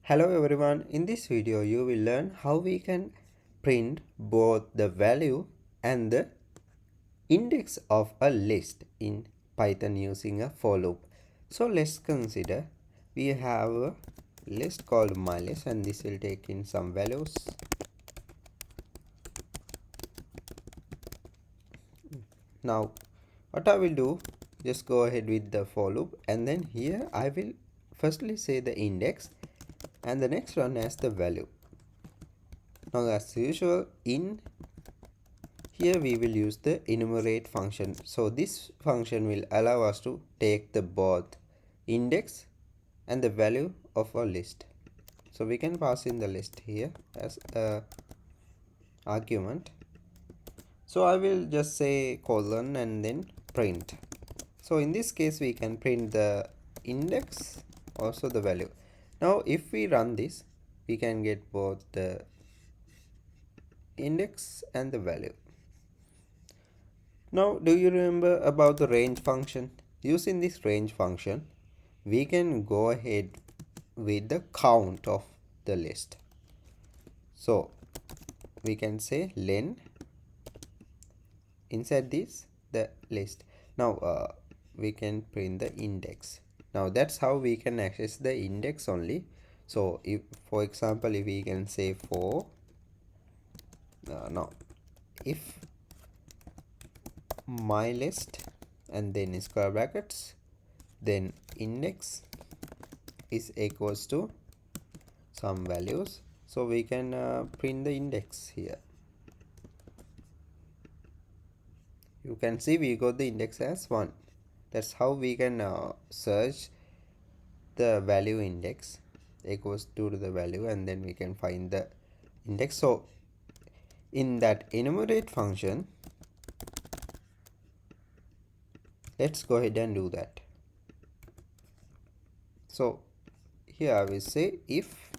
Hello everyone, in this video you will learn how we can print both the value and the index of a list in Python using a for loop. So let's consider we have a list called mylist and this will take in some values. Now what I will do, just go ahead with the for loop and then here I will firstly say the index and the next one as the value. Now as usual, in here we will use the enumerate function. So this function will allow us to take the both index and the value of a list. So we can pass in the list here as a argument. So I will just say colon and then print. So in this case we can print the index also the value. Now if we run this, we can get both the index and the value. Now, do you remember about the range function? Using this range function, we can go ahead with the count of the list. So, we can say len inside this the list. Now, we can print the index. Now, that's how we can access the index only. So, if for example, if we can say for if my list and then square brackets then index is equals to some values, so we can print the index here. You can see we got the index as 1. That's how we can search the value index equals to the value and then we can find the index. So in that enumerate function, let's go ahead and do that. So here I will say if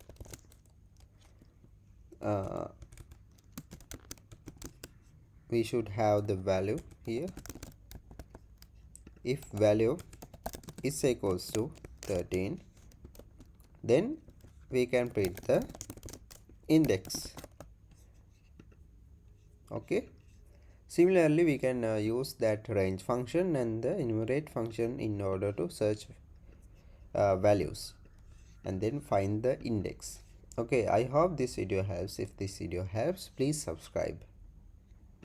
we should have the value here. If value is equals to 13, then we can print the index. Okay. Similarly, we can use that range function and the enumerate function in order to search values and then find the index. Okay, I hope this video helps. If this video helps, please subscribe.